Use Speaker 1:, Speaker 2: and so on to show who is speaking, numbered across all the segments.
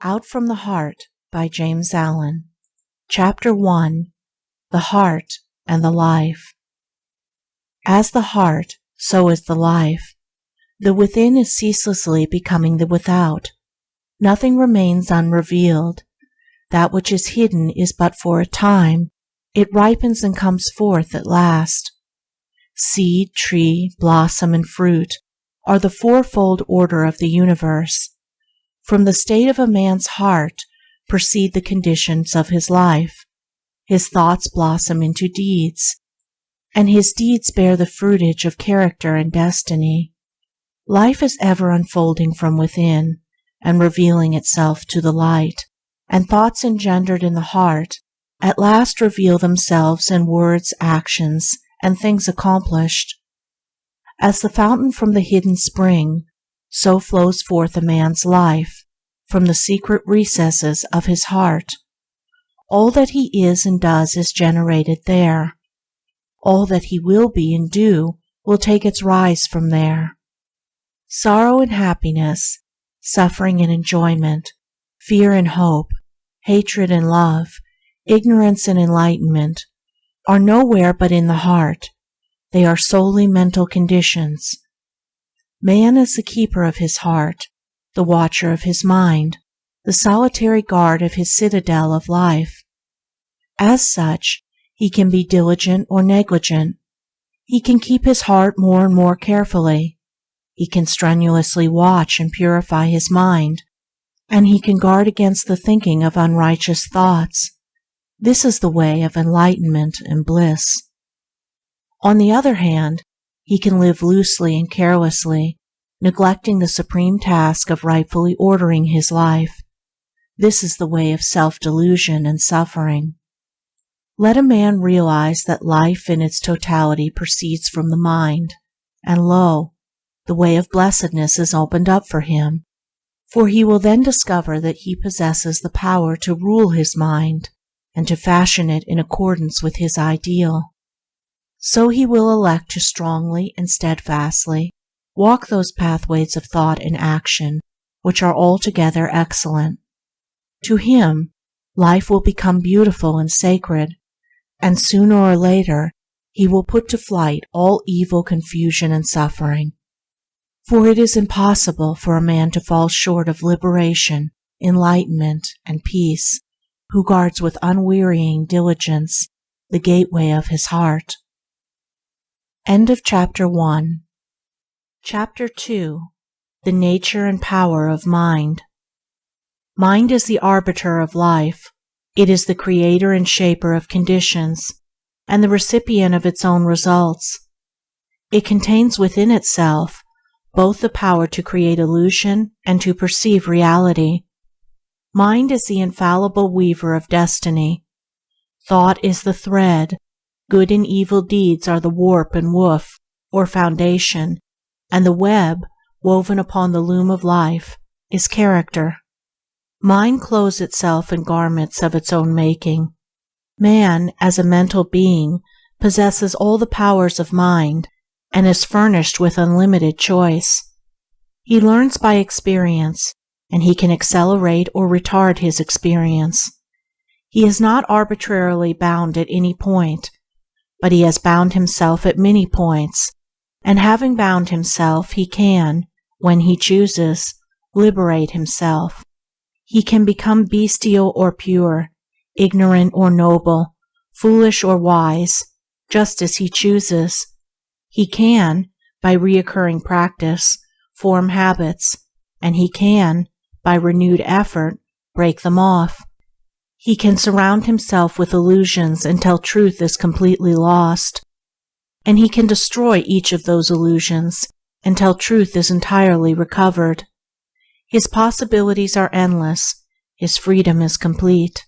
Speaker 1: Out from the Heart by James Allen. Chapter 1. The Heart and the Life. As the heart, so is the life. The within is ceaselessly becoming the without. Nothing remains unrevealed. That which is hidden is but for a time. It ripens and comes forth at last. Seed, tree, blossom, and fruit are the fourfold order of the universe. From the state of a man's heart proceed the conditions of his life. His thoughts blossom into deeds, and his deeds bear the fruitage of character and destiny. Life is ever unfolding from within and revealing itself to the light, and thoughts engendered in the heart at last reveal themselves in words, actions, and things accomplished. As the fountain from the hidden spring, so flows forth a man's life from the secret recesses of his heart. All that he is and does is generated there. All that he will be and do will take its rise from there. Sorrow and happiness, suffering and enjoyment, fear and hope, hatred and love, ignorance and enlightenment are nowhere but in the heart. They are solely mental conditions. Man is the keeper of his heart, the watcher of his mind, the solitary guard of his citadel of life. As such, he can be diligent or negligent. He can keep his heart more and more carefully. He can strenuously watch and purify his mind, and he can guard against the thinking of unrighteous thoughts. This is the way of enlightenment and bliss. On the other hand, he can live loosely and carelessly, neglecting the supreme task of rightfully ordering his life. This is the way of self-delusion and suffering. Let a man realize that life in its totality proceeds from the mind, and lo, the way of blessedness is opened up for him, for he will then discover that he possesses the power to rule his mind and to fashion it in accordance with his ideal. So he will elect to strongly and steadfastly walk those pathways of thought and action which are altogether excellent. To him, life will become beautiful and sacred, and sooner or later he will put to flight all evil, confusion, and suffering. For it is impossible for a man to fall short of liberation, enlightenment, and peace who guards with unwearying diligence the gateway of his heart. End of Chapter 1. Chapter 2. The Nature and Power of Mind. Mind is the arbiter of life. It is the creator and shaper of conditions, and the recipient of its own results. It contains within itself both the power to create illusion and to perceive reality. Mind is the infallible weaver of destiny. Thought is the thread. Good and evil deeds are the warp and woof, or foundation, and the web, woven upon the loom of life, is character. Mind clothes itself in garments of its own making. Man, as a mental being, possesses all the powers of mind and is furnished with unlimited choice. He learns by experience, and he can accelerate or retard his experience. He is not arbitrarily bound at any point, but he has bound himself at many points, and having bound himself, he can, when he chooses, liberate himself. He can become bestial or pure, ignorant or noble, foolish or wise, just as he chooses. He can, by recurring practice, form habits, and he can, by renewed effort, break them off. He can surround himself with illusions until truth is completely lost, and he can destroy each of those illusions until truth is entirely recovered. His possibilities are endless. His freedom is complete.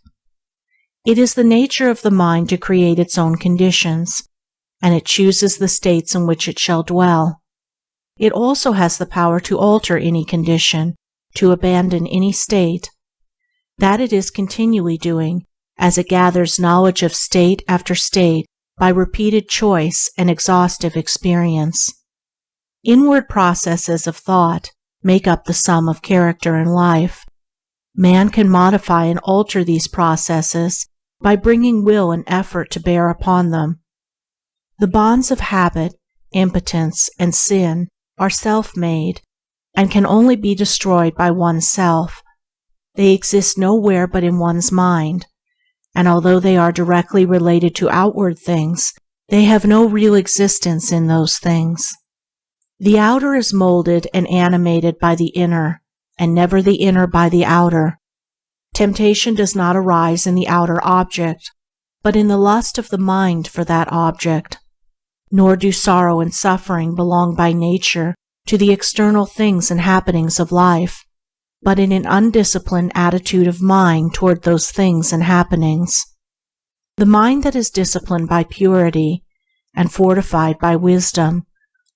Speaker 1: It is the nature of the mind to create its own conditions, and it chooses the states in which it shall dwell. It also has the power to alter any condition, to abandon any state. That it is continually doing, as it gathers knowledge of state after state by repeated choice and exhaustive experience. Inward processes of thought make up the sum of character in life. Man can modify and alter these processes by bringing will and effort to bear upon them. The bonds of habit, impotence, and sin are self-made and can only be destroyed by oneself. They exist nowhere but in one's mind, and although they are directly related to outward things, they have no real existence in those things. The outer is molded and animated by the inner, and never the inner by the outer. Temptation does not arise in the outer object, but in the lust of the mind for that object. Nor do sorrow and suffering belong by nature to the external things and happenings of life, but in an undisciplined attitude of mind toward those things and happenings. The mind that is disciplined by purity and fortified by wisdom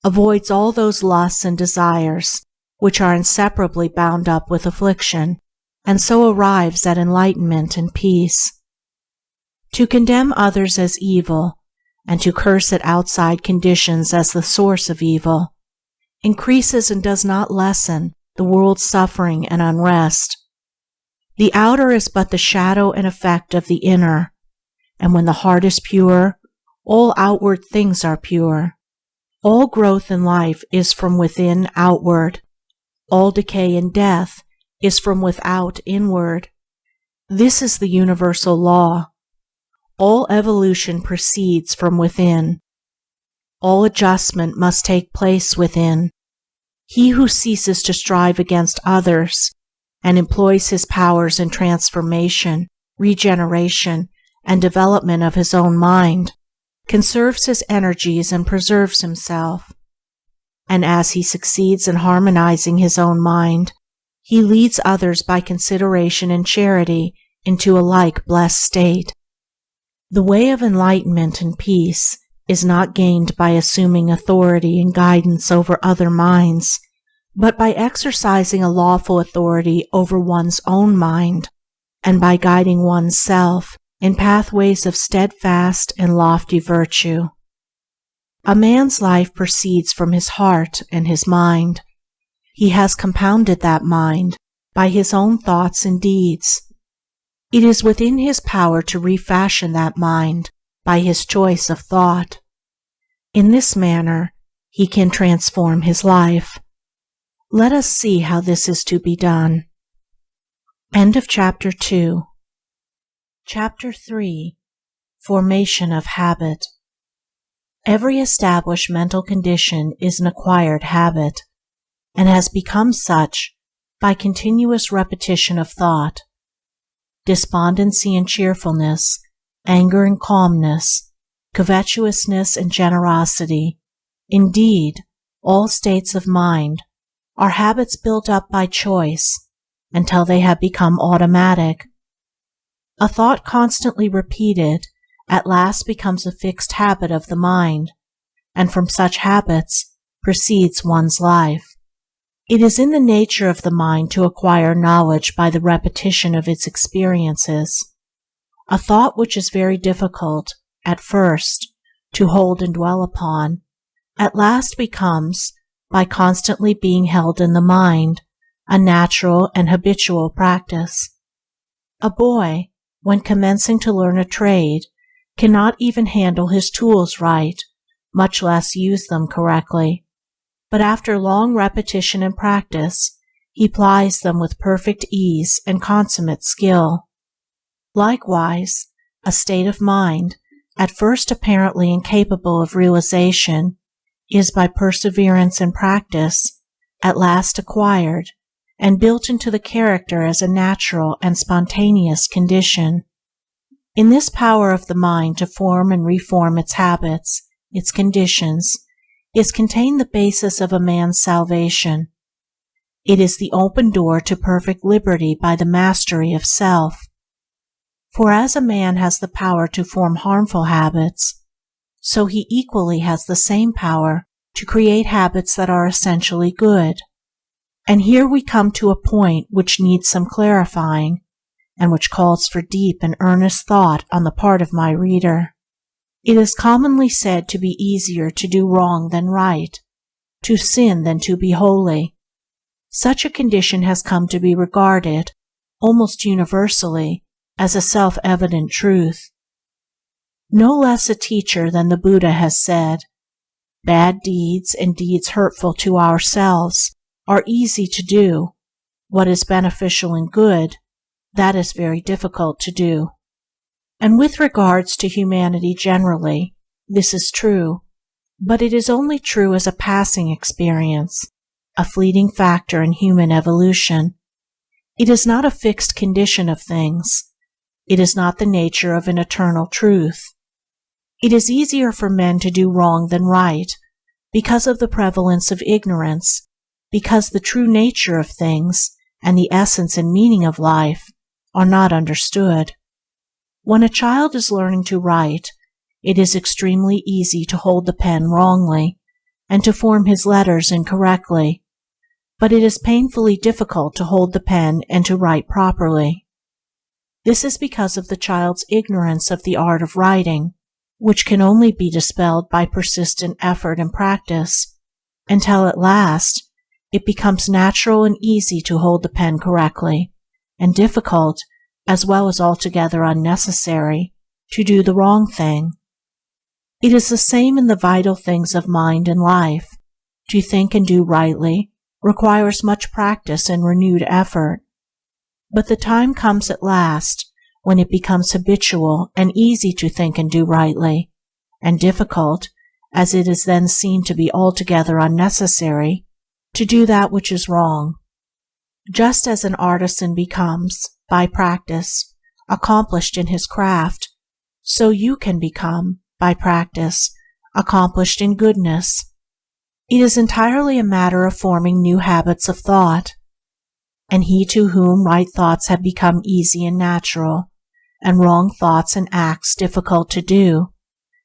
Speaker 1: avoids all those lusts and desires which are inseparably bound up with affliction, and so arrives at enlightenment and peace. To condemn others as evil, and to curse at outside conditions as the source of evil, increases and does not lessen the world's suffering and unrest. The outer is but the shadow and effect of the inner, and when the heart is pure, all outward things are pure. All growth in life is from within outward. All decay and death is from without inward. This is the universal law. All evolution proceeds from within. All adjustment must take place within. He who ceases to strive against others and employs his powers in transformation, regeneration, and development of his own mind, conserves his energies and preserves himself. And as he succeeds in harmonizing his own mind, he leads others by consideration and charity into a like blessed state. The way of enlightenment and peace is not gained by assuming authority and guidance over other minds, but by exercising a lawful authority over one's own mind, and by guiding one's self in pathways of steadfast and lofty virtue. A man's life proceeds from his heart and his mind. He has compounded that mind by his own thoughts and deeds. It is within his power to refashion that mind by his choice of thought. In this manner, he can transform his life. Let us see how this is to be done. End of Chapter 2. Chapter 3. Formation of Habit. Every established mental condition is an acquired habit, and has become such by continuous repetition of thought. Despondency and cheerfulness, anger and calmness, covetousness and generosity, indeed, all states of mind, are habits built up by choice until they have become automatic. A thought constantly repeated at last becomes a fixed habit of the mind, and from such habits proceeds one's life. It is in the nature of the mind to acquire knowledge by the repetition of its experiences. A thought which is very difficult, at first, to hold and dwell upon, at last becomes, by constantly being held in the mind, a natural and habitual practice. A boy, when commencing to learn a trade, cannot even handle his tools right, much less use them correctly. But after long repetition and practice, he plies them with perfect ease and consummate skill. Likewise, a state of mind, at first apparently incapable of realization, is by perseverance and practice at last acquired and built into the character as a natural and spontaneous condition. In this power of the mind to form and reform its habits, its conditions, is contained the basis of a man's salvation. It is the open door to perfect liberty by the mastery of self. For as a man has the power to form harmful habits, so he equally has the same power to create habits that are essentially good. And here we come to a point which needs some clarifying, and which calls for deep and earnest thought on the part of my reader. It is commonly said to be easier to do wrong than right, to sin than to be holy. Such a condition has come to be regarded almost universally as a self-evident truth. No less a teacher than the Buddha has said, "Bad deeds and deeds hurtful to ourselves are easy to do. What is beneficial and good, that is very difficult to do." And with regards to humanity generally, this is true, but it is only true as a passing experience, a fleeting factor in human evolution. It is not a fixed condition of things. It is not the nature of an eternal truth. It is easier for men to do wrong than right, because of the prevalence of ignorance, because the true nature of things and the essence and meaning of life are not understood. When a child is learning to write, it is extremely easy to hold the pen wrongly and to form his letters incorrectly, but it is painfully difficult to hold the pen and to write properly. This is because of the child's ignorance of the art of writing, which can only be dispelled by persistent effort and practice, until at last it becomes natural and easy to hold the pen correctly, and difficult, as well as altogether unnecessary, to do the wrong thing. It is the same in the vital things of mind and life. To think and do rightly requires much practice and renewed effort, but the time comes at last when it becomes habitual and easy to think and do rightly, and difficult, as it is then seen to be altogether unnecessary, to do that which is wrong. Just as an artisan becomes, by practice, accomplished in his craft, so you can become, by practice, accomplished in goodness. It is entirely a matter of forming new habits of thought, and he to whom right thoughts have become easy and natural, and wrong thoughts and acts difficult to do,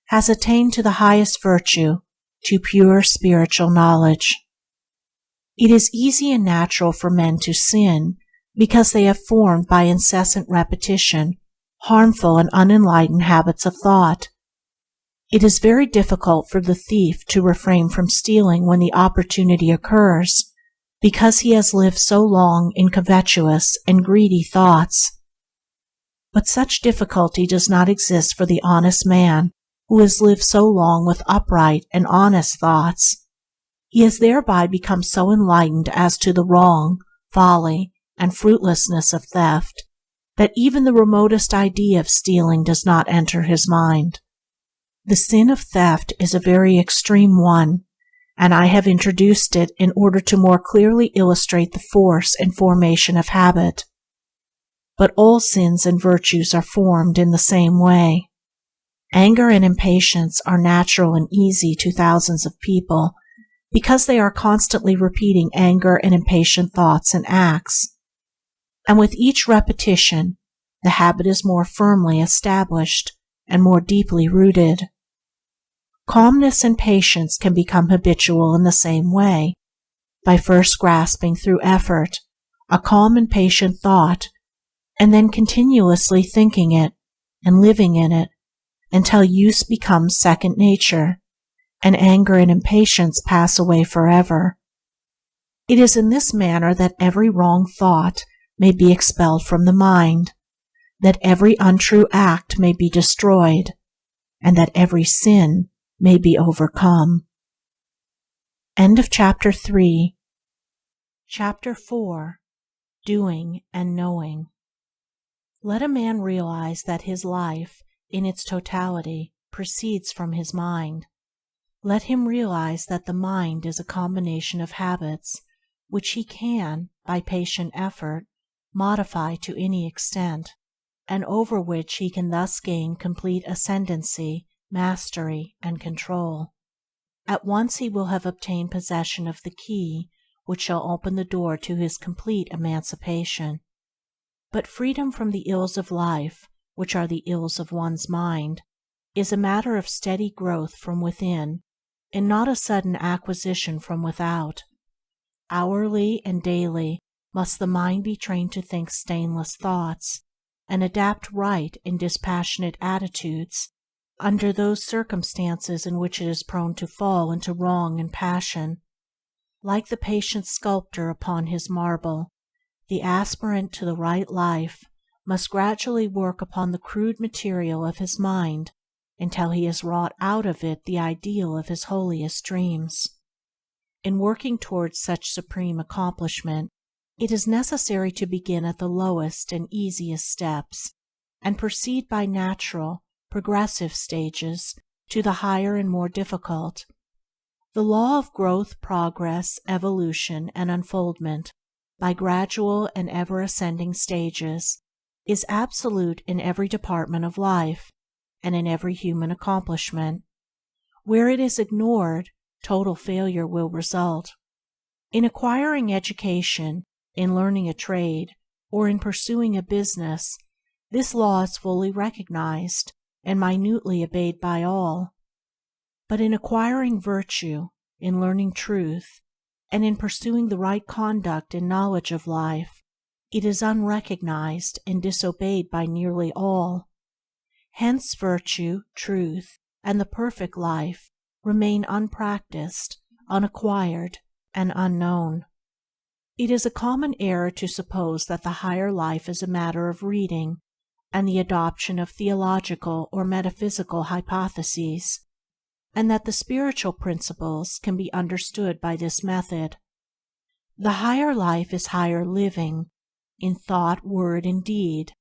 Speaker 1: has attained to the highest virtue, to pure spiritual knowledge. It is easy and natural for men to sin because they have formed by incessant repetition harmful and unenlightened habits of thought. It is very difficult for the thief to refrain from stealing when the opportunity occurs, because he has lived so long in covetous and greedy thoughts. But such difficulty does not exist for the honest man who has lived so long with upright and honest thoughts. He has thereby become so enlightened as to the wrong, folly, and fruitlessness of theft that even the remotest idea of stealing does not enter his mind. The sin of theft is a very extreme one, and I have introduced it in order to more clearly illustrate the force and formation of habit. But all sins and virtues are formed in the same way. Anger and impatience are natural and easy to thousands of people because they are constantly repeating anger and impatient thoughts and acts. And with each repetition, the habit is more firmly established and more deeply rooted. Calmness and patience can become habitual in the same way, by first grasping through effort a calm and patient thought, and then continuously thinking it and living in it until use becomes second nature, and anger and impatience pass away forever. It is in this manner that every wrong thought may be expelled from the mind, that every untrue act may be destroyed, and that every sin may be overcome. End of Chapter 3. Chapter 4. Doing and Knowing. Let a man realize that his life, in its totality, proceeds from his mind. Let him realize that the mind is a combination of habits which he can, by patient effort, modify to any extent, and over which he can thus gain complete ascendancy, mastery, and control. At once he will have obtained possession of the key which shall open the door to his complete emancipation. But freedom from the ills of life, which are the ills of one's mind, is a matter of steady growth from within, and not a sudden acquisition from without. Hourly and daily must the mind be trained to think stainless thoughts, and adapt right and dispassionate attitudes under those circumstances in which it is prone to fall into wrong and passion. Like the patient sculptor upon his marble, The aspirant to the right life must gradually work upon the crude material of his mind until he has wrought out of it the ideal of his holiest dreams. In working towards such supreme accomplishment, it is necessary to begin at the lowest and easiest steps, and proceed by natural, progressive stages to the higher and more difficult. The law of growth, progress, evolution, and unfoldment by gradual and ever ascending stages is absolute in every department of life and in every human accomplishment. Where it is ignored, total failure will result. In acquiring education, in learning a trade, or in pursuing a business, this law is fully recognized and minutely obeyed by all. But in acquiring virtue, in learning truth, and in pursuing the right conduct and knowledge of life, it is unrecognized and disobeyed by nearly all. Hence virtue, truth, and the perfect life remain unpracticed, unacquired, and unknown. It is a common error to suppose that the higher life is a matter of reading and the adoption of theological or metaphysical hypotheses, and that the spiritual principles can be understood by this method. The higher life is higher living, in thought, word, and deed,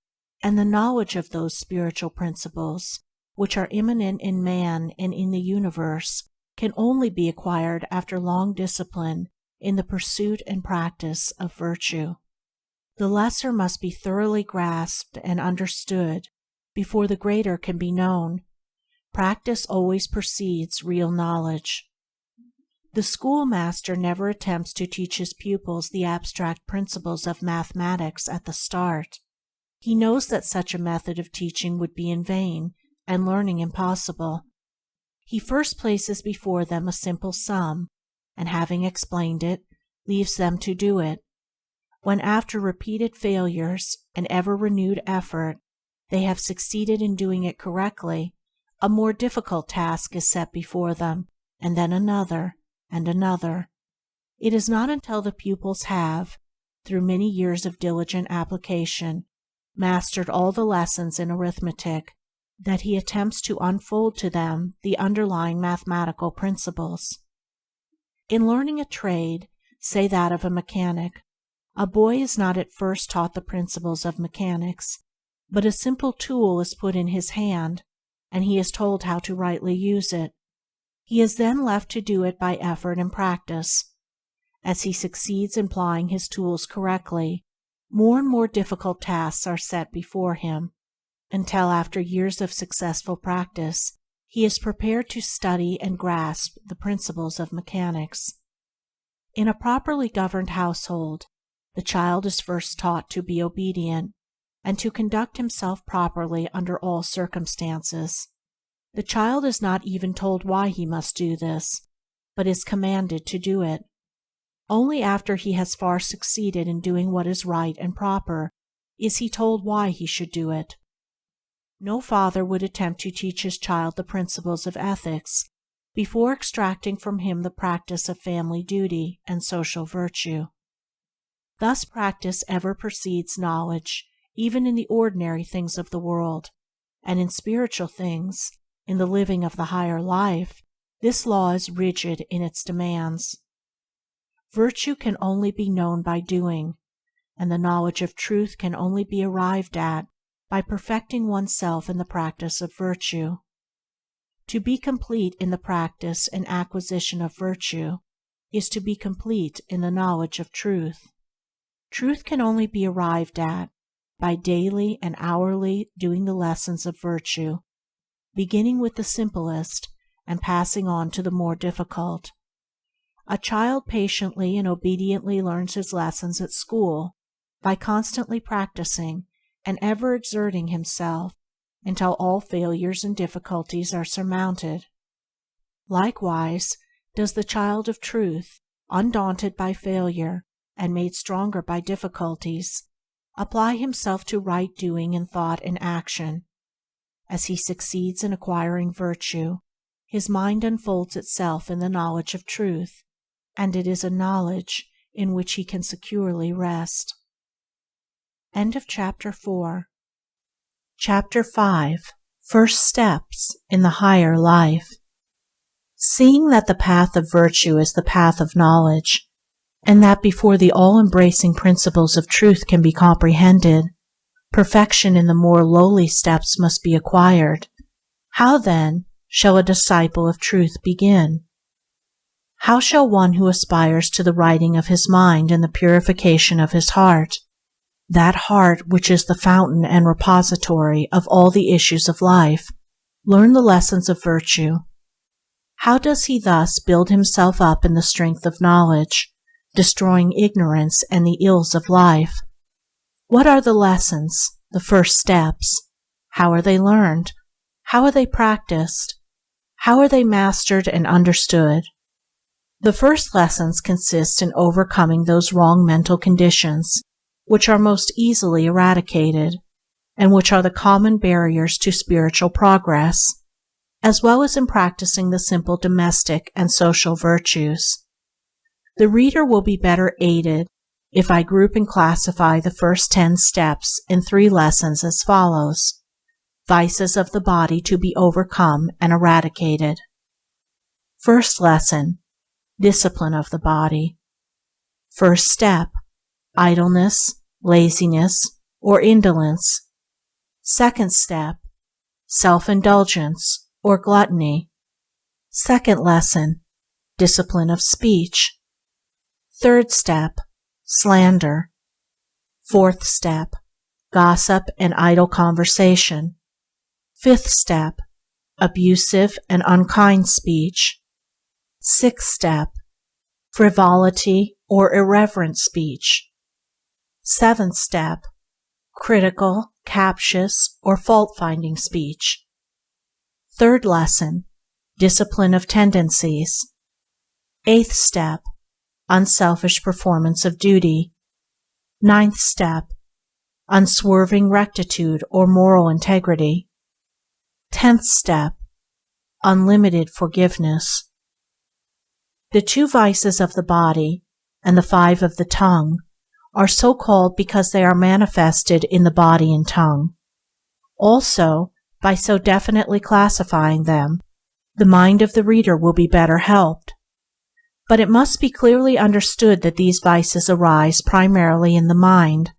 Speaker 1: and the knowledge of those spiritual principles, which are immanent in man and in the universe, can only be acquired after long discipline in the pursuit and practice of virtue. The lesser must be thoroughly grasped and understood before the greater can be known. Practice always precedes real knowledge. The schoolmaster never attempts to teach his pupils the abstract principles of mathematics at the start. He knows that such a method of teaching would be in vain and learning impossible. He first places before them a simple sum, and having explained it, leaves them to do it. When after repeated failures and ever renewed effort they have succeeded in doing it correctly, a more difficult task is set before them, and then another and another. It is not until the pupils have, through many years of diligent application, mastered all the lessons in arithmetic, that he attempts to unfold to them the underlying mathematical principles. In learning a trade, say that of a mechanic, a boy is not at first taught the principles of mechanics, but a simple tool is put in his hand, and he is told how to rightly use it. He is then left to do it by effort and practice. As he succeeds in plying his tools correctly, more and more difficult tasks are set before him, until after years of successful practice he is prepared to study and grasp the principles of mechanics. In a properly governed household, the child is first taught to be obedient and to conduct himself properly under all circumstances. The child is not even told why he must do this, but is commanded to do it. Only after he has far succeeded in doing what is right and proper is he told why he should do it. No father would attempt to teach his child the principles of ethics before extracting from him the practice of family duty and social virtue. Thus practice ever precedes knowledge, even in the ordinary things of the world, and in spiritual things, in the living of the higher life, this law is rigid in its demands. Virtue can only be known by doing, and the knowledge of truth can only be arrived at by perfecting oneself in the practice of virtue. To be complete in the practice and acquisition of virtue is to be complete in the knowledge of truth. Truth can only be arrived at by daily and hourly doing the lessons of virtue, beginning with the simplest and passing on to the more difficult. A child patiently and obediently learns his lessons at school by constantly practicing and ever exerting himself until all failures and difficulties are surmounted. Likewise does the child of truth, undaunted by failure and made stronger by difficulties, apply himself to right doing in thought and action. As he succeeds in acquiring virtue, his mind unfolds itself in the knowledge of truth, and it is a knowledge in which he can securely rest. End of Chapter 4. Chapter 5. First Steps in the Higher Life. Seeing that the path of virtue is the path of knowledge, and that before the all-embracing principles of truth can be comprehended, perfection in the more lowly steps must be acquired, how then shall a disciple of truth begin? How shall one who aspires to the righting of his mind and the purification of his heart, that heart which is the fountain and repository of all the issues of life, learn the lessons of virtue? How does he thus build himself up in the strength of knowledge, destroying ignorance and the ills of life? What are the lessons, the first steps? How are they learned? How are they practiced? How are they mastered and understood? The first lessons consist in overcoming those wrong mental conditions which are most easily eradicated, and which are the common barriers to spiritual progress, as well as in practicing the simple domestic and social virtues. The reader will be better aided if I group and classify the first 10 steps in 3 lessons as follows: vices of the body to be overcome and eradicated. First lesson: discipline of the body. First step: idleness, laziness, or indolence. Second step: self-indulgence or gluttony. Second lesson: discipline of speech. Third step: slander. Fourth step: gossip and idle conversation. Fifth step: abusive and unkind speech. Sixth step: frivolity or irreverent speech. Seventh step: critical, captious, or fault-finding speech. Third lesson: discipline of tendencies. Eighth step: unselfish performance of duty. Ninth step: unswerving rectitude or moral integrity. 10th step: unlimited forgiveness. The 2 vices of the body and the 5 of the tongue are so called because they are manifested in the body and tongue. Also, by so definitely classifying them, the mind of the reader will be better helped. But it must be clearly understood that these vices arise primarily in the mind,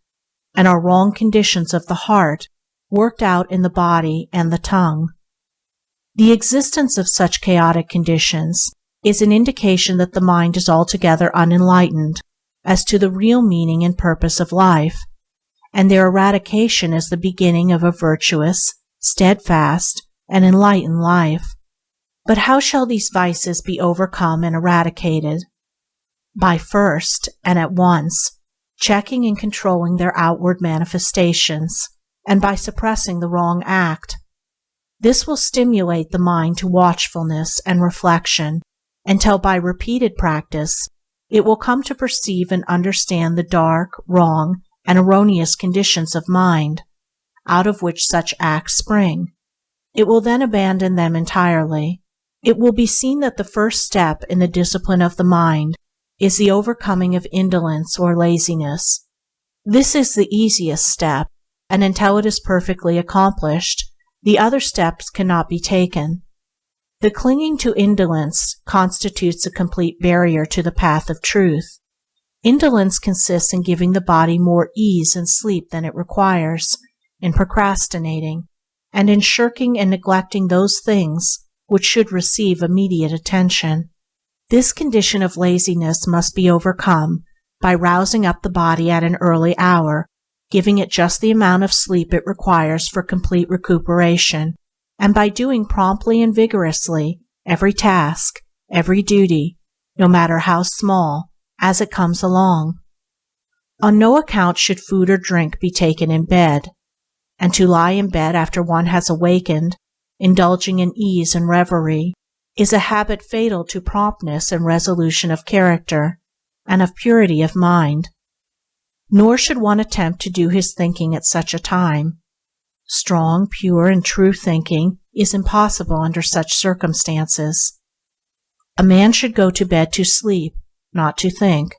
Speaker 1: and are wrong conditions of the heart worked out in the body and the tongue. The existence of such chaotic conditions is an indication that the mind is altogether unenlightened as to the real meaning and purpose of life, and their eradication is the beginning of a virtuous, steadfast, and enlightened life. But how shall these vices be overcome and eradicated? By first, and at once, checking and controlling their outward manifestations, and by suppressing the wrong act. This will stimulate the mind to watchfulness and reflection, until by repeated practice it will come to perceive and understand the dark, wrong, and erroneous conditions of mind, out of which such acts spring. It will then abandon them entirely. It will be seen that the first step in the discipline of the mind is the overcoming of indolence or laziness. This is the easiest step, and until it is perfectly accomplished, the other steps cannot be taken. The clinging to indolence constitutes a complete barrier to the path of truth. Indolence consists in giving the body more ease and sleep than it requires, in procrastinating, and in shirking and neglecting those things which should receive immediate attention. This condition of laziness must be overcome by rousing up the body at an early hour, giving it just the amount of sleep it requires for complete recuperation, and by doing promptly and vigorously every task, every duty, no matter how small, as it comes along. On no account should food or drink be taken in bed, and to lie in bed after one has awakened, indulging in ease and reverie, is a habit fatal to promptness and resolution of character, and of purity of mind. Nor should one attempt to do his thinking at such a time. Strong, pure, and true thinking is impossible under such circumstances. A man should go to bed to sleep, not to think.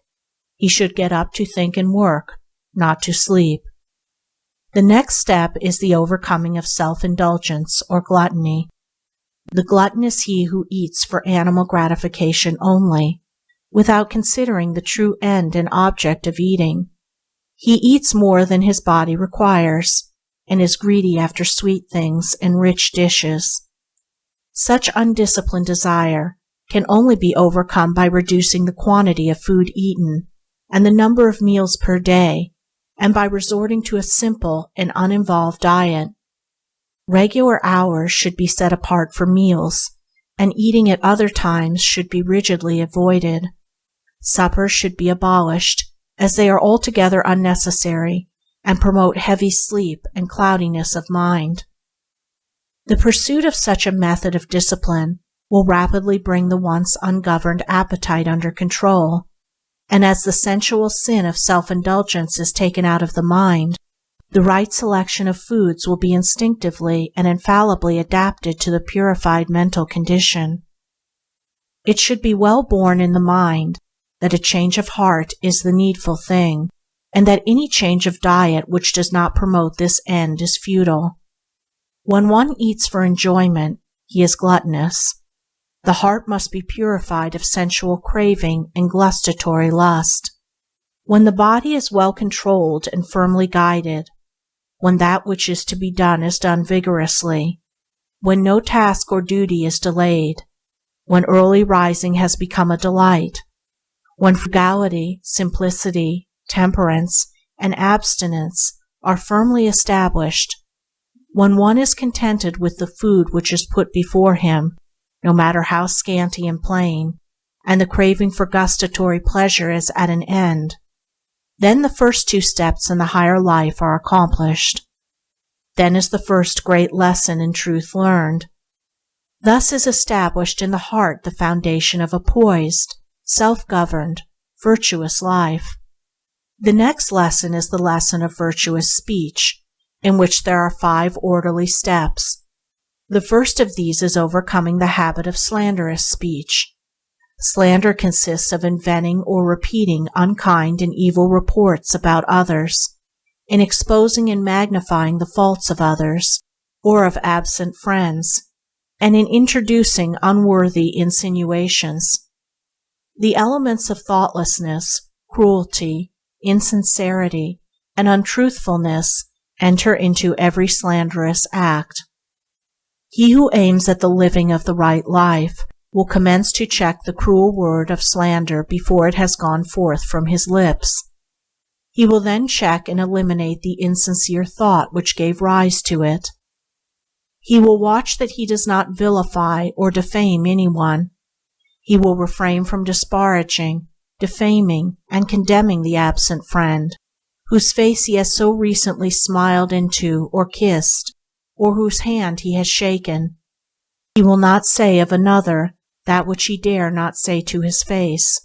Speaker 1: He should get up to think and work, not to sleep. The next step is the overcoming of self-indulgence or gluttony. The glutton is he who eats for animal gratification only, without considering the true end and object of eating. He eats more than his body requires, and is greedy after sweet things and rich dishes. Such undisciplined desire can only be overcome by reducing the quantity of food eaten and the number of meals per day, and by resorting to a simple and uninvolved diet. Regular hours should be set apart for meals, and eating at other times should be rigidly avoided. Suppers should be abolished, as they are altogether unnecessary and promote heavy sleep and cloudiness of mind. The pursuit of such a method of discipline will rapidly bring the once ungoverned appetite under control, and as the sensual sin of self-indulgence is taken out of the mind, the right selection of foods will be instinctively and infallibly adapted to the purified mental condition. It should be well borne in the mind that a change of heart is the needful thing, and that any change of diet which does not promote this end is futile. When one eats for enjoyment, he is gluttonous. The heart must be purified of sensual craving and gustatory lust. When the body is well controlled and firmly guided, when that which is to be done is done vigorously, when no task or duty is delayed, when early rising has become a delight, when frugality, simplicity, temperance, and abstinence are firmly established, when one is contented with the food which is put before him, no matter how scanty and plain, and the craving for gustatory pleasure is at an end, then the first two steps in the higher life are accomplished. Then is the first great lesson in truth learned. Thus is established in the heart the foundation of a poised, self-governed, virtuous life. The next lesson is the lesson of virtuous speech, in which there are 5 orderly steps. The first of these is overcoming the habit of slanderous speech. Slander consists of inventing or repeating unkind and evil reports about others, in exposing and magnifying the faults of others, or of absent friends, and in introducing unworthy insinuations. The elements of thoughtlessness, cruelty, insincerity, and untruthfulness enter into every slanderous act. He who aims at the living of the right life will commence to check the cruel word of slander before it has gone forth from his lips. He will then check and eliminate the insincere thought which gave rise to it. He will watch that he does not vilify or defame anyone. He will refrain from disparaging, defaming, and condemning the absent friend, whose face he has so recently smiled into or kissed, or whose hand he has shaken. He will not say of another that which he dare not say to his face.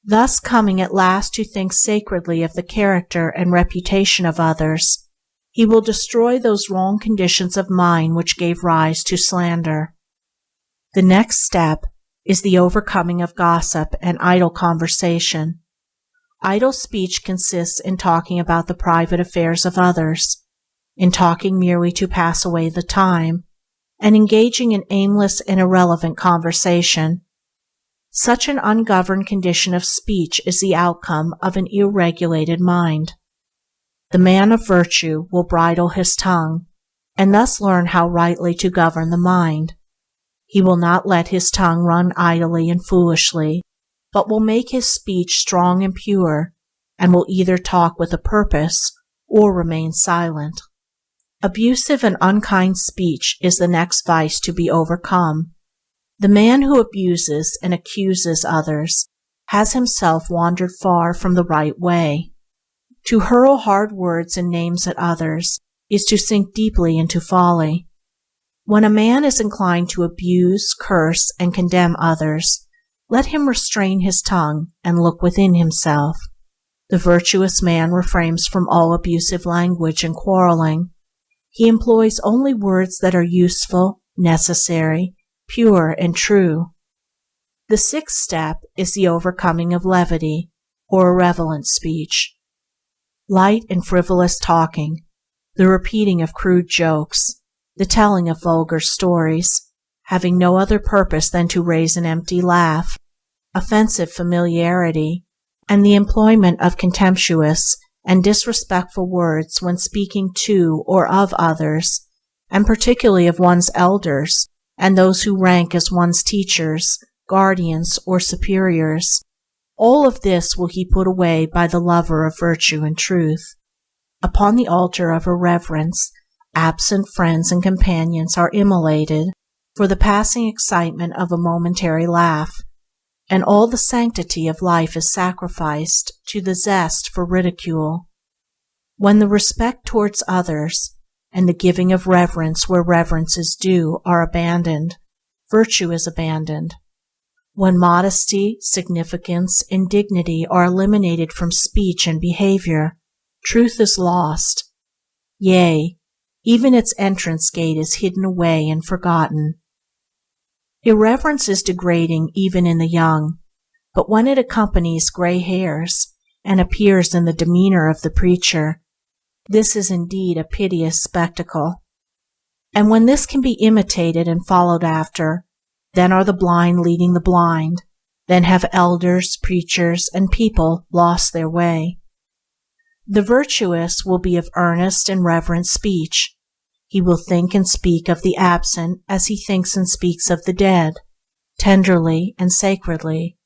Speaker 1: Thus, coming at last to think sacredly of the character and reputation of others, he will destroy those wrong conditions of mind which gave rise to slander. The next step is the overcoming of gossip and idle conversation. Idle speech consists in talking about the private affairs of others, in talking merely to pass away the time, and engaging in aimless and irrelevant conversation. Such an ungoverned condition of speech is the outcome of an ill-regulated mind. The man of virtue will bridle his tongue, and thus learn how rightly to govern the mind. He will not let his tongue run idly and foolishly, but will make his speech strong and pure, and will either talk with a purpose or remain silent. Abusive and unkind speech is the next vice to be overcome. The man who abuses and accuses others has himself wandered far from the right way. To hurl hard words and names at others is to sink deeply into folly. When a man is inclined to abuse, curse, and condemn others, let him restrain his tongue and look within himself. The virtuous man refrains from all abusive language and quarreling. He employs only words that are useful, necessary, pure, and true. The sixth step is the overcoming of levity, or irrelevant speech. Light and frivolous talking the repeating of crude jokes, the telling of vulgar stories, having no other purpose than to raise an empty laugh, offensive familiarity, and the employment of contemptuous and disrespectful words when speaking to or of others, and particularly of one's elders and those who rank as one's teachers, guardians, or superiors. All of this will he put away by the lover of virtue and truth. Upon the altar of irreverence, absent friends and companions are immolated for the passing excitement of a momentary laugh, and all the sanctity of life is sacrificed to the zest for ridicule. When the respect towards others and the giving of reverence where reverence is due are abandoned, virtue is abandoned. When modesty, significance, and dignity are eliminated from speech and behavior, truth is lost. Yea, even its entrance gate is hidden away and forgotten. Irreverence is degrading even in the young, but when it accompanies gray hairs and appears in the demeanor of the preacher, this is indeed a piteous spectacle. And when this can be imitated and followed after, then are the blind leading the blind, then have elders, preachers, and people lost their way. The virtuous will be of earnest and reverent speech. He will think and speak of the absent as he thinks and speaks of the dead, tenderly and sacredly.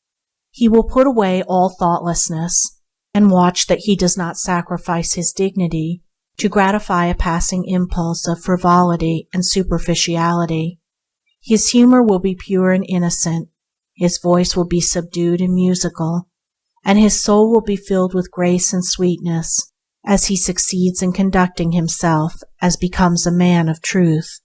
Speaker 1: He will put away all thoughtlessness, and watch that he does not sacrifice his dignity to gratify a passing impulse of frivolity and superficiality. His humor will be pure and innocent, his voice will be subdued and musical, and his soul will be filled with grace and sweetness as he succeeds in conducting himself as becomes a man of truth.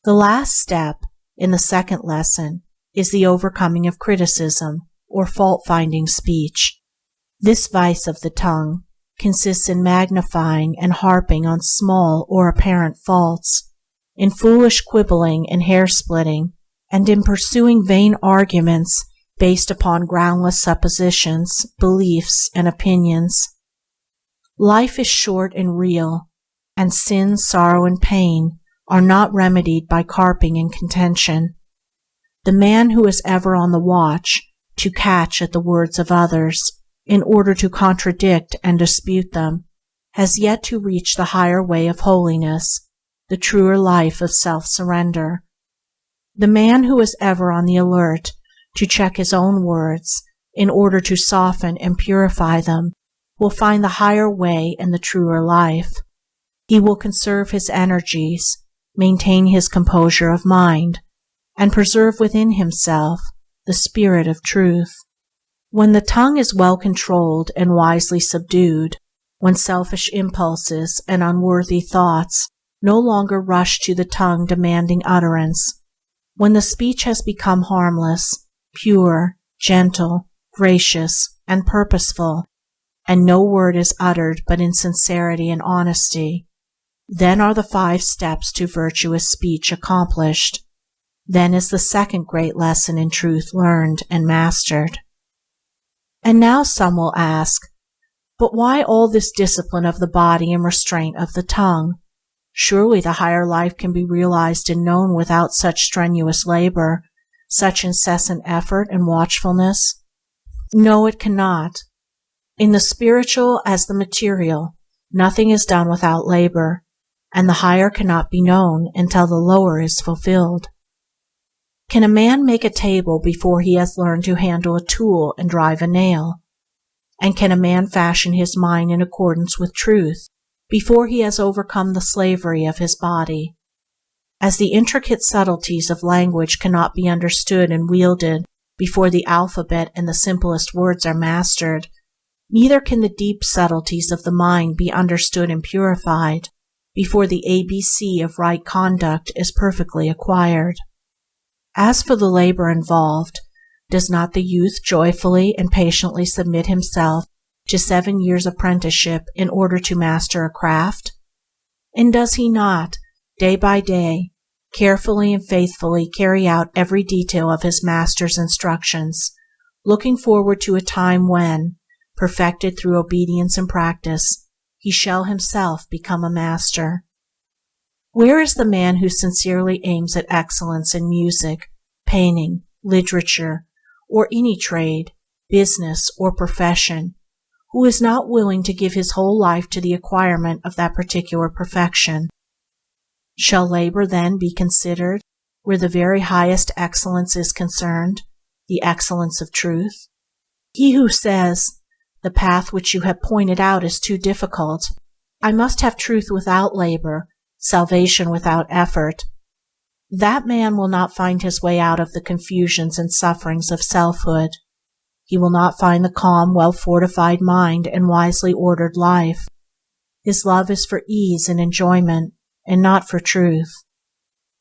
Speaker 1: The last step in the second lesson is the overcoming of criticism or fault-finding speech. This vice of the tongue consists in magnifying and harping on small or apparent faults, in foolish quibbling and hair-splitting, and in pursuing vain arguments based upon groundless suppositions, beliefs, and opinions. Life is short and real, and sin, sorrow, and pain are not remedied by carping and contention. The man who is ever on the watch to catch at the words of others in order to contradict and dispute them has yet to reach the higher way of holiness, the truer life of self-surrender. The man who is ever on the alert to check his own words in order to soften and purify them will find the higher way and the truer life. He will conserve his energies, maintain his composure of mind, and preserve within himself the spirit of truth. When the tongue is well controlled and wisely subdued, when selfish impulses and unworthy thoughts no longer rush to the tongue demanding utterance, when the speech has become harmless, pure, gentle, gracious, and purposeful, and no word is uttered but in sincerity and honesty, then are the 5 steps to virtuous speech accomplished. Then is the second great lesson in truth learned and mastered. And now some will ask, but why all this discipline of the body and restraint of the tongue? Surely the higher life can be realized and known without such strenuous labor, such incessant effort and watchfulness? No, it cannot. In the spiritual as the material, nothing is done without labor, and the higher cannot be known until the lower is fulfilled. Can a man make a table before he has learned to handle a tool and drive a nail? And can a man fashion his mind in accordance with truth before he has overcome the slavery of his body? As the intricate subtleties of language cannot be understood and wielded before the alphabet and the simplest words are mastered, neither can the deep subtleties of the mind be understood and purified before the ABC of right conduct is perfectly acquired. As for the labor involved, does not the youth joyfully and patiently submit himself to 7 years' apprenticeship in order to master a craft? And does he not, day by day, carefully and faithfully carry out every detail of his master's instructions, looking forward to a time when, perfected through obedience and practice, he shall himself become a master. Where is the man who sincerely aims at excellence in music, painting, literature, or any trade, business, or profession, who is not willing to give his whole life to the acquirement of that particular perfection? Shall labor then be considered where the very highest excellence is concerned, the excellence of truth? He who says, "The path which you have pointed out is too difficult. I must have truth without labor, salvation without effort," that man will not find his way out of the confusions and sufferings of selfhood. He will not find the calm, well-fortified mind and wisely ordered life. His love is for ease and enjoyment, and not for truth.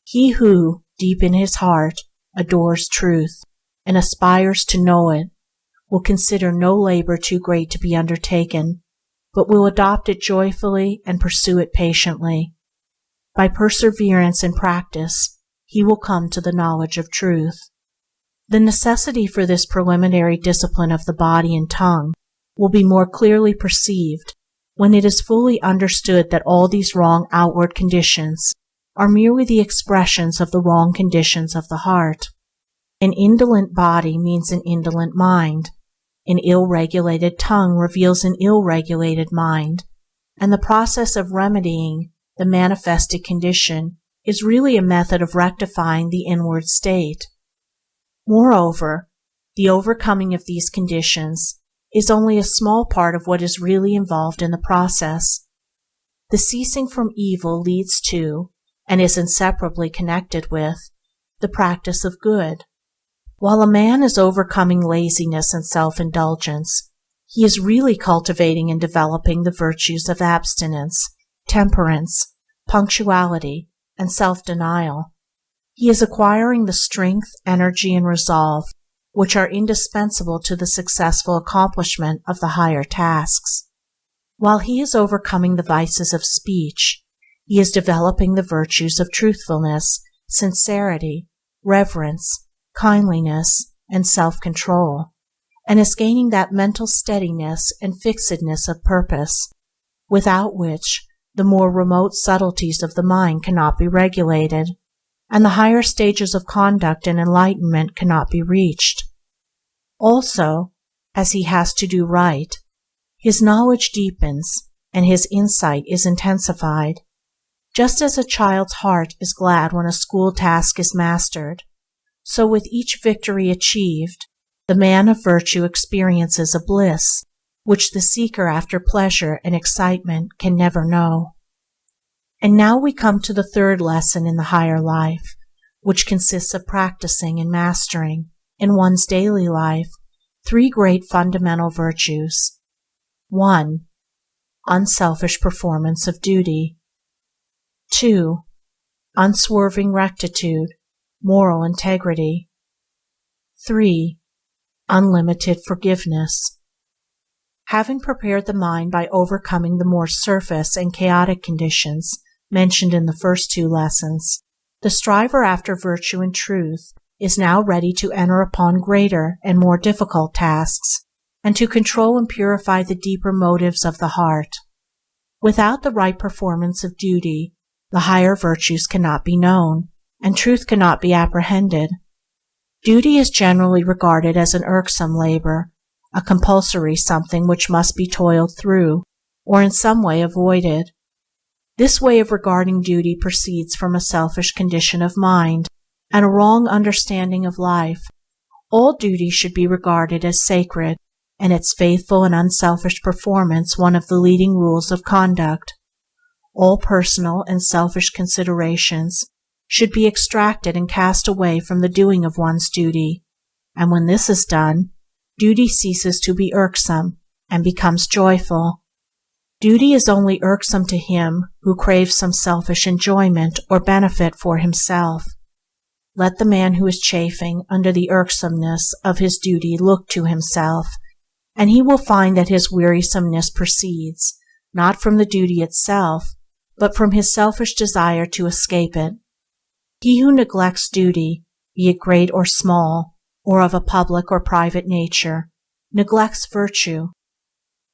Speaker 1: He who, deep in his heart, adores truth, and aspires to know it, will consider no labor too great to be undertaken, but will adopt it joyfully and pursue it patiently. By perseverance and practice, he will come to the knowledge of truth. The necessity for this preliminary discipline of the body and tongue will be more clearly perceived when it is fully understood that all these wrong outward conditions are merely the expressions of the wrong conditions of the heart. An indolent body means an indolent mind. An ill-regulated tongue reveals an ill-regulated mind, and the process of remedying the manifested condition is really a method of rectifying the inward state. Moreover, the overcoming of these conditions is only a small part of what is really involved in the process. The ceasing from evil leads to, and is inseparably connected with, the practice of good. While a man is overcoming laziness and self-indulgence, he is really cultivating and developing the virtues of abstinence, temperance, punctuality, and self-denial. He is acquiring the strength, energy, and resolve which are indispensable to the successful accomplishment of the higher tasks. While he is overcoming the vices of speech, he is developing the virtues of truthfulness, sincerity, reverence, kindliness, and self-control, and is gaining that mental steadiness and fixedness of purpose, without which the more remote subtleties of the mind cannot be regulated, and the higher stages of conduct and enlightenment cannot be reached. Also, as he has to do right, his knowledge deepens and his insight is intensified. Just as a child's heart is glad when a school task is mastered, so with each victory achieved, the man of virtue experiences a bliss which the seeker after pleasure and excitement can never know. And now we come to the third lesson in the higher life, which consists of practicing and mastering, in one's daily life, three great fundamental virtues. 1. Unselfish performance of duty. 2. Unswerving rectitude, moral integrity. 3. Unlimited forgiveness. Having prepared the mind by overcoming the more surface and chaotic conditions mentioned in the first two lessons, the striver after virtue and truth is now ready to enter upon greater and more difficult tasks, and to control and purify the deeper motives of the heart. Without the right performance of duty, the higher virtues cannot be known, and truth cannot be apprehended. Duty is generally regarded as an irksome labor, a compulsory something which must be toiled through, or in some way avoided. This way of regarding duty proceeds from a selfish condition of mind and a wrong understanding of life. All duty should be regarded as sacred, and its faithful and unselfish performance one of the leading rules of conduct. All personal and selfish considerations should be extracted and cast away from the doing of one's duty, and when this is done, duty ceases to be irksome and becomes joyful. Duty is only irksome to him who craves some selfish enjoyment or benefit for himself. Let the man who is chafing under the irksomeness of his duty look to himself, and he will find that his wearisomeness proceeds, not from the duty itself, but from his selfish desire to escape it. He who neglects duty, be it great or small, or of a public or private nature, neglects virtue.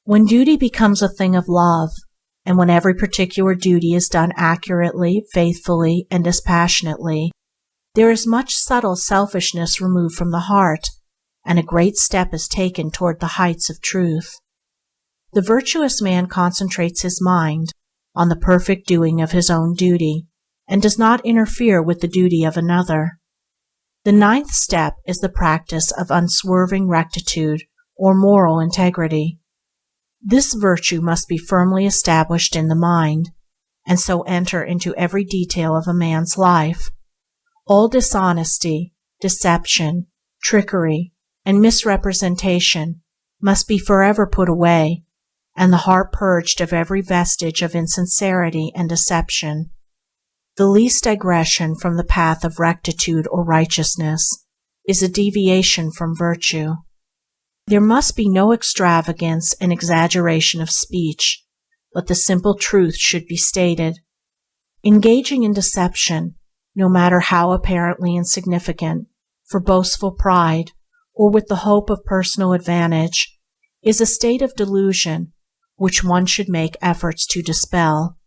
Speaker 1: When duty becomes a thing of love, and when every particular duty is done accurately, faithfully, and dispassionately, there is much subtle selfishness removed from the heart, and a great step is taken toward the heights of truth. The virtuous man concentrates his mind on the perfect doing of his own duty, and does not interfere with the duty of another. The ninth step is the practice of unswerving rectitude or moral integrity. This virtue must be firmly established in the mind, and so enter into every detail of a man's life. All dishonesty, deception, trickery, and misrepresentation must be forever put away, and the heart purged of every vestige of insincerity and deception. The least digression from the path of rectitude or righteousness is a deviation from virtue. There must be no extravagance and exaggeration of speech, but the simple truth should be stated. Engaging in deception, no matter how apparently insignificant, for boastful pride, or with the hope of personal advantage, is a state of delusion which one should make efforts to dispel.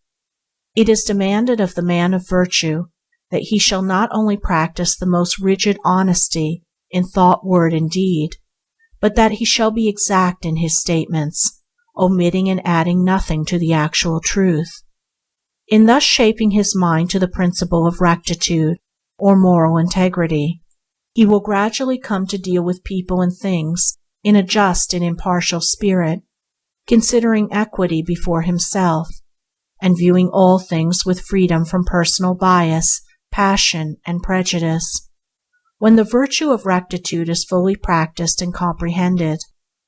Speaker 1: It is demanded of the man of virtue that he shall not only practice the most rigid honesty in thought, word, and deed, but that he shall be exact in his statements, omitting and adding nothing to the actual truth. In thus shaping his mind to the principle of rectitude or moral integrity, he will gradually come to deal with people and things in a just and impartial spirit, considering equity before himself, and viewing all things with freedom from personal bias, passion, and prejudice. When the virtue of rectitude is fully practiced and comprehended,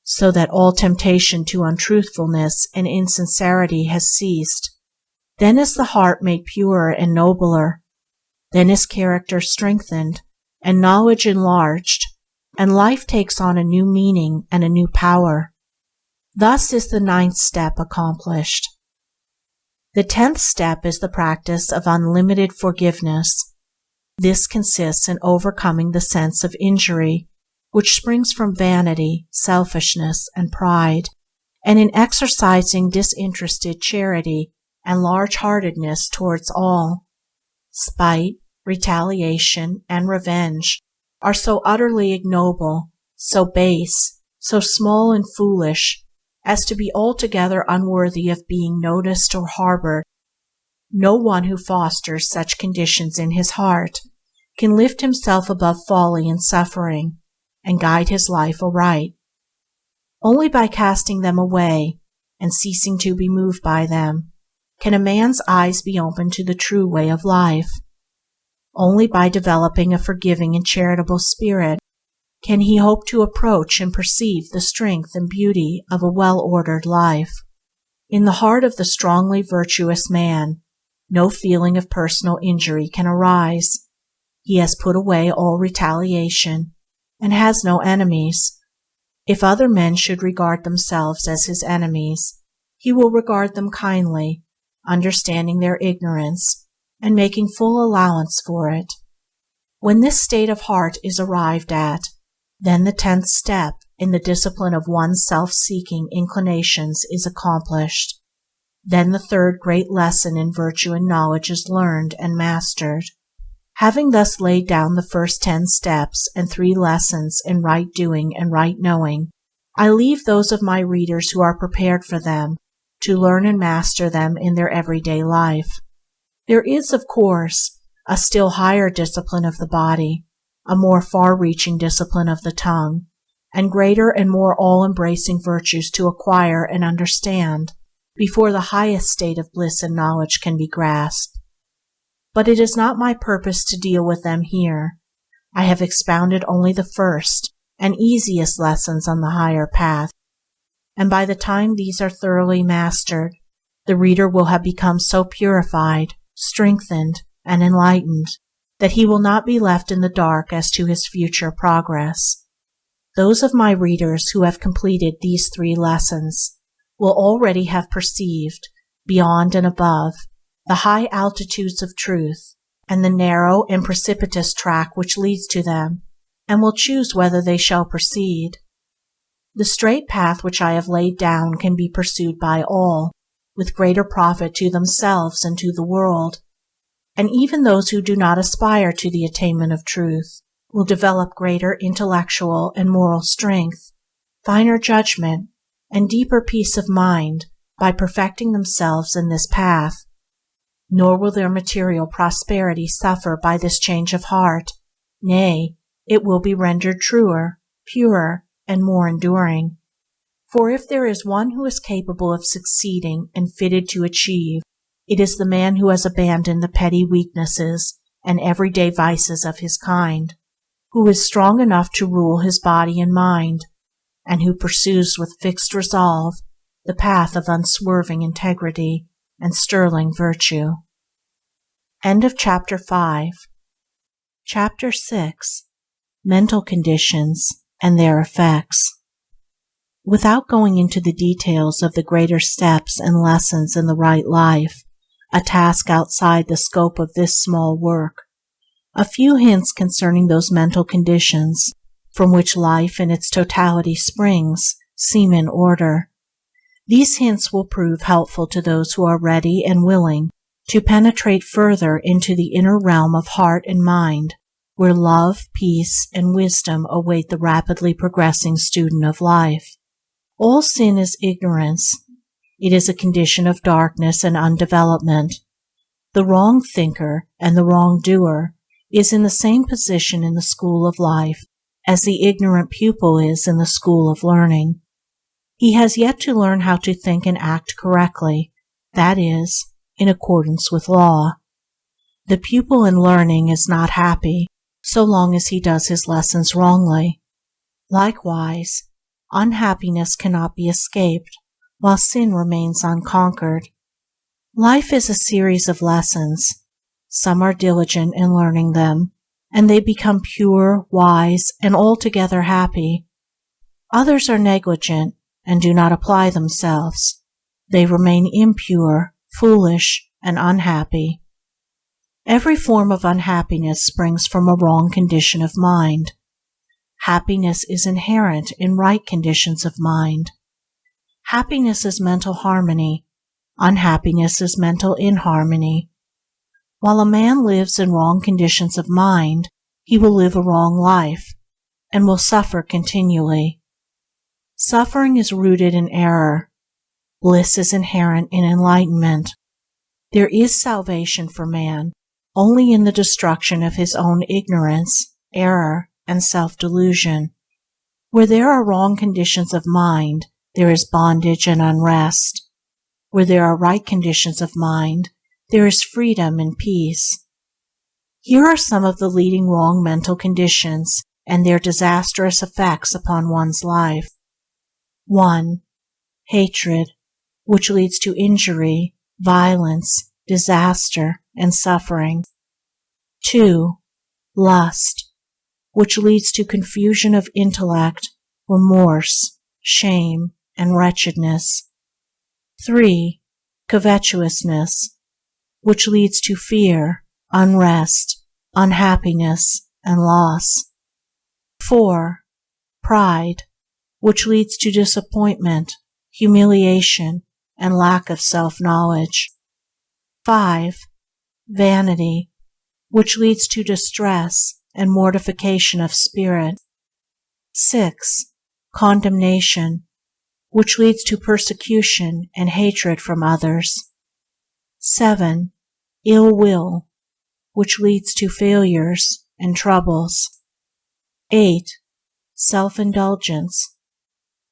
Speaker 1: so that all temptation to untruthfulness and insincerity has ceased, then is the heart made purer and nobler, then is character strengthened, and knowledge enlarged, and life takes on a new meaning and a new power. Thus is the ninth step accomplished. The 10th step is the practice of unlimited forgiveness. This consists in overcoming the sense of injury, which springs from vanity, selfishness, and pride, and in exercising disinterested charity and large-heartedness towards all. Spite, retaliation, and revenge are so utterly ignoble, so base, so small and foolish, as to be altogether unworthy of being noticed or harbored. No one who fosters such conditions in his heart can lift himself above folly and suffering, and guide his life aright. Only by casting them away, and ceasing to be moved by them, can a man's eyes be opened to the true way of life. Only by developing a forgiving and charitable spirit can he hope to approach and perceive the strength and beauty of a well-ordered life. In the heart of the strongly virtuous man, no feeling of personal injury can arise. He has put away all retaliation, and has no enemies. If other men should regard themselves as his enemies, he will regard them kindly, understanding their ignorance, and making full allowance for it. When this state of heart is arrived at, then the 10th step in the discipline of one's self-seeking inclinations is accomplished. Then the 3rd great lesson in virtue and knowledge is learned and mastered. Having thus laid down the first 10 steps and 3 lessons in right doing and right knowing, I leave those of my readers who are prepared for them to learn and master them in their everyday life. There is, of course, a still higher discipline of the body, a more far-reaching discipline of the tongue, and greater and more all-embracing virtues to acquire and understand before the highest state of bliss and knowledge can be grasped. But it is not my purpose to deal with them here. I have expounded only the first and easiest lessons on the higher path, and by the time these are thoroughly mastered, the reader will have become so purified, strengthened, and enlightened that he will not be left in the dark as to his future progress. Those of my readers who have completed these 3 lessons will already have perceived, beyond and above, the high altitudes of truth, and the narrow and precipitous track which leads to them, and will choose whether they shall proceed. The straight path which I have laid down can be pursued by all, with greater profit to themselves and to the world. And even those who do not aspire to the attainment of truth will develop greater intellectual and moral strength, finer judgment, and deeper peace of mind by perfecting themselves in this path. Nor will their material prosperity suffer by this change of heart. Nay, it will be rendered truer, purer, and more enduring. For if there is one who is capable of succeeding and fitted to achieve, it is the man who has abandoned the petty weaknesses and everyday vices of his kind, who is strong enough to rule his body and mind, and who pursues with fixed resolve the path of unswerving integrity and sterling virtue. End of Chapter 5. Chapter 6. Mental Conditions and Their Effects. Without going into the details of the greater steps and lessons in the right life, a task outside the scope of this small work, a few hints concerning those mental conditions from which life in its totality springs seem in order. These hints will prove helpful to those who are ready and willing to penetrate further into the inner realm of heart and mind, where love, peace, and wisdom await the rapidly progressing student of life. All sin is ignorance. It is a condition of darkness and undevelopment. The wrong thinker and the wrong doer is in the same position in the school of life as the ignorant pupil is in the school of learning. He has yet to learn how to think and act correctly, that is, in accordance with law. The pupil in learning is not happy so long as he does his lessons wrongly. Likewise, unhappiness cannot be escaped while sin remains unconquered. Life is a series of lessons. Some are diligent in learning them, and they become pure, wise, and altogether happy. Others are negligent and do not apply themselves. They remain impure, foolish, and unhappy. Every form of unhappiness springs from a wrong condition of mind. Happiness is inherent in right conditions of mind. Happiness is mental harmony. Unhappiness is mental inharmony. While a man lives in wrong conditions of mind, he will live a wrong life and will suffer continually. Suffering is rooted in error. Bliss is inherent in enlightenment. There is salvation for man only in the destruction of his own ignorance, error, and self-delusion. Where there are wrong conditions of mind, there is bondage and unrest. Where there are right conditions of mind, there is freedom and peace. Here are some of the leading wrong mental conditions and their disastrous effects upon one's life. 1. Hatred, which leads to injury, violence, disaster, and suffering. 2. Lust, which leads to confusion of intellect, remorse, shame, and wretchedness. 3. Covetousness, which leads to fear, unrest, unhappiness, and loss. 4. Pride, which leads to disappointment, humiliation, and lack of self-knowledge. 5. Vanity, which leads to distress and mortification of spirit. 6. Condemnation, which leads to persecution and hatred from others. 7. Ill will, which leads to failures and troubles. 8. Self-indulgence,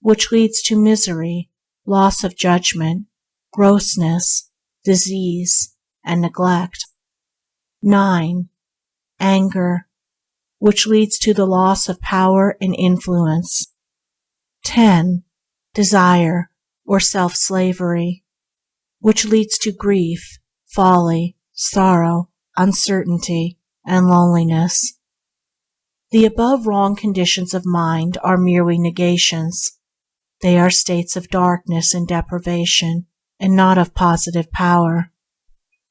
Speaker 1: which leads to misery, loss of judgment, grossness, disease, and neglect. 9. Anger, which leads to the loss of power and influence. 10. Desire, or self-slavery, which leads to grief, folly, sorrow, uncertainty, and loneliness. The above wrong conditions of mind are merely negations. They are states of darkness and deprivation, and not of positive power.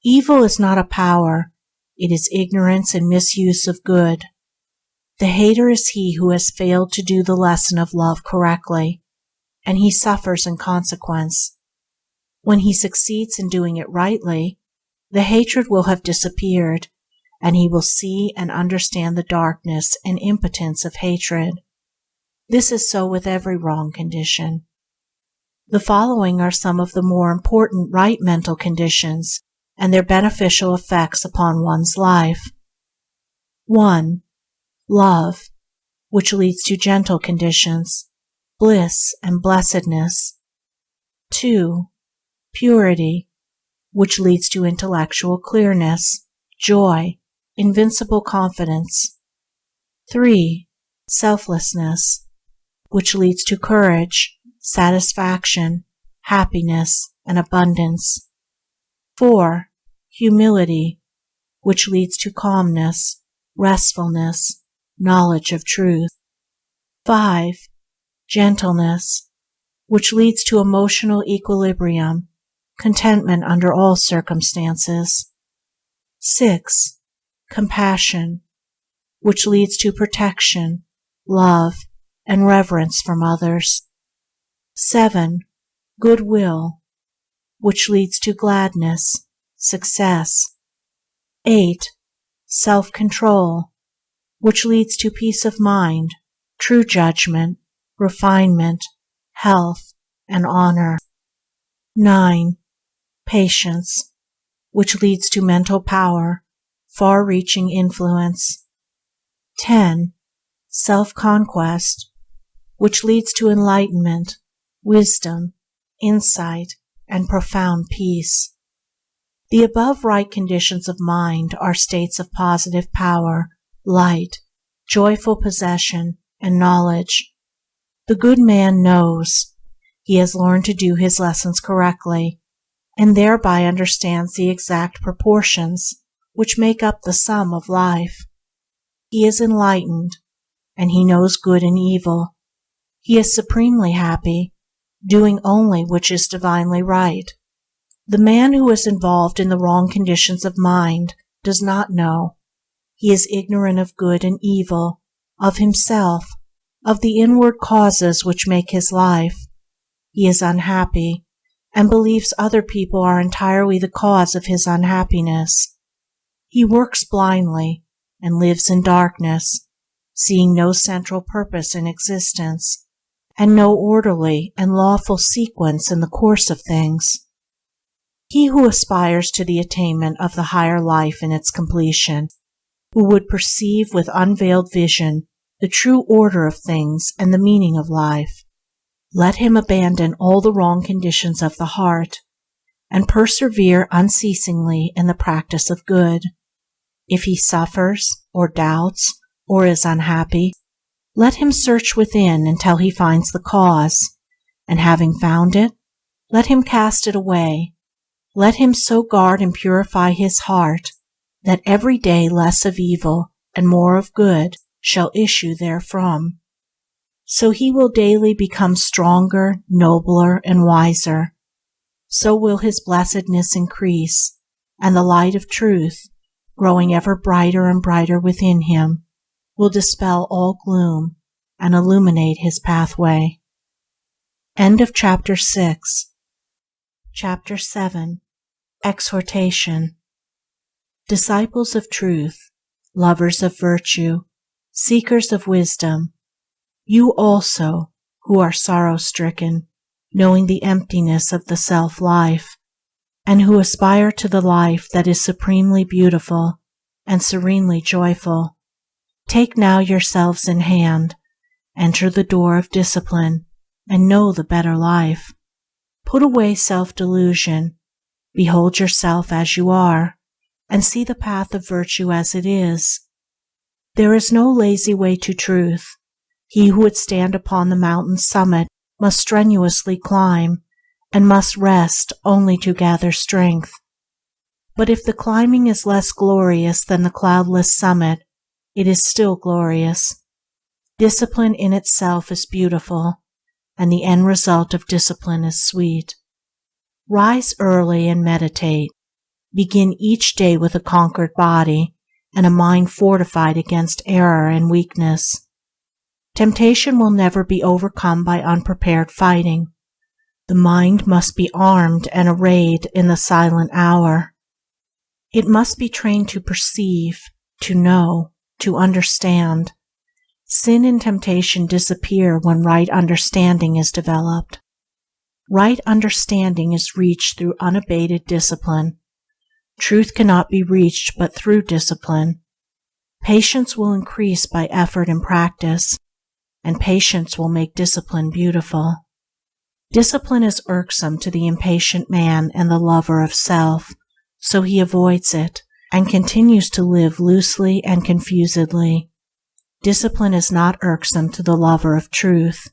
Speaker 1: Evil is not a power, it is ignorance and misuse of good. The hater is he who has failed to do the lesson of love correctly, and he suffers in consequence. When he succeeds in doing it rightly, the hatred will have disappeared, and he will see and understand the darkness and impotence of hatred. This is so with every wrong condition. The following are some of the more important right mental conditions and their beneficial effects upon one's life. 1. Love, which leads to gentle conditions, bliss and blessedness. 2. Purity, which leads to intellectual clearness, joy, invincible confidence. 3. Selflessness, which leads to courage, satisfaction, happiness, and abundance. 4. Humility, which leads to calmness, restfulness, knowledge of truth. 5. Gentleness, which leads to emotional equilibrium, contentment under all circumstances. 6. Compassion, which leads to protection, love, and reverence from others. 7. Goodwill, which leads to gladness, success. 8. Self-control, which leads to peace of mind, true judgment, refinement, health, and honor. 9. Patience, which leads to mental power, far-reaching influence. 10. Self-conquest, which leads to enlightenment, wisdom, insight, and profound peace. The above right conditions of mind are states of positive power, light, joyful possession, and knowledge. The good man knows. He has learned to do his lessons correctly, and thereby understands the exact proportions which make up the sum of life. He is enlightened, and he knows good and evil. He is supremely happy, doing only which is divinely right. The man who is involved in the wrong conditions of mind does not know. He is ignorant of good and evil, of himself, of the inward causes which make his life. He is unhappy, and believes other people are entirely the cause of his unhappiness. He works blindly and lives in darkness, seeing no central purpose in existence, and no orderly and lawful sequence in the course of things. He who aspires to the attainment of the higher life in its completion, who would perceive with unveiled vision the true order of things and the meaning of life, let him abandon all the wrong conditions of the heart, and persevere unceasingly in the practice of good. If he suffers, or doubts, or is unhappy, let him search within until he finds the cause, and having found it, let him cast it away. Let him so guard and purify his heart that every day less of evil and more of good shall issue therefrom. So he will daily become stronger, nobler, and wiser. So will his blessedness increase, and the light of truth, growing ever brighter and brighter within him, will dispel all gloom and illuminate his pathway. End of Chapter 6. Chapter 7. Exhortation. Disciples of truth, lovers of virtue, seekers of wisdom, you also, who are sorrow-stricken, knowing the emptiness of the self-life, and who aspire to the life that is supremely beautiful and serenely joyful, take now yourselves in hand, enter the door of discipline, and know the better life. Put away self-delusion, behold yourself as you are, and see the path of virtue as it is. There is no lazy way to truth. He who would stand upon the mountain's summit must strenuously climb, and must rest only to gather strength. But if the climbing is less glorious than the cloudless summit, it is still glorious. Discipline in itself is beautiful, and the end result of discipline is sweet. Rise early and meditate. Begin each day with a conquered body and a mind fortified against error and weakness. Temptation will never be overcome by unprepared fighting. The mind must be armed and arrayed in the silent hour. It must be trained to perceive, to know, to understand. Sin and temptation disappear when right understanding is developed. Right understanding is reached through unabated discipline. Truth cannot be reached but through discipline. Patience will increase by effort and practice, and patience will make discipline beautiful. Discipline is irksome to the impatient man and the lover of self, so he avoids it and continues to live loosely and confusedly. Discipline is not irksome to the lover of truth,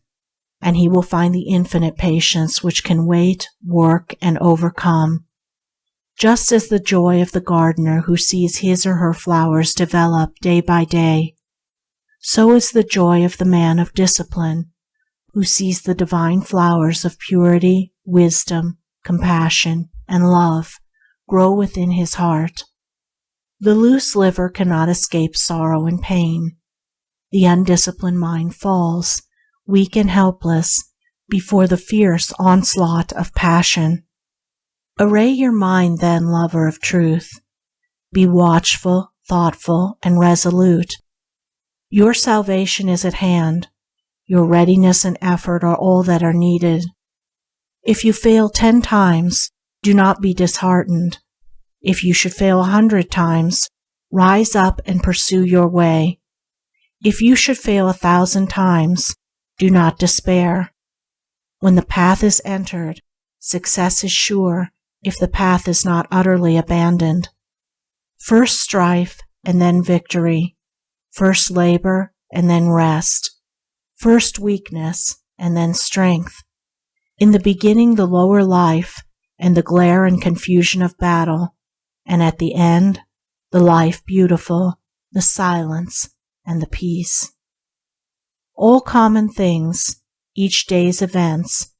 Speaker 1: and he will find the infinite patience which can wait, work, and overcome. Just as the joy of the gardener who sees his or her flowers develop day by day, so is the joy of the man of discipline who sees the divine flowers of purity, wisdom, compassion, and love grow within his heart. The loose liver cannot escape sorrow and pain. The undisciplined mind falls, weak and helpless, before the fierce onslaught of passion. Array your mind then, lover of truth. Be watchful, thoughtful, and resolute. Your salvation is at hand. Your readiness and effort are all that are needed. If you fail 10 times, do not be disheartened. If you should fail 100 times, rise up and pursue your way. If you should fail 1,000 times, do not despair. When the path is entered, success is sure if the path is not utterly abandoned. First strife and then victory. First labor and then rest. First weakness and then strength. In the beginning the lower life and the glare and confusion of battle, and at the end the life beautiful, the silence, and the peace. All common things, each day's events,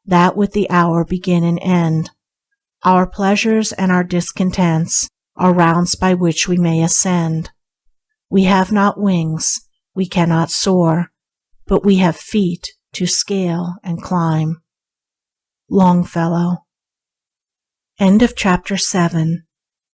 Speaker 1: that with the hour begin and end, our pleasures and our discontents are rounds by which we may ascend. We have not wings, we cannot soar, but we have feet to scale and climb. Longfellow. End of chapter 7.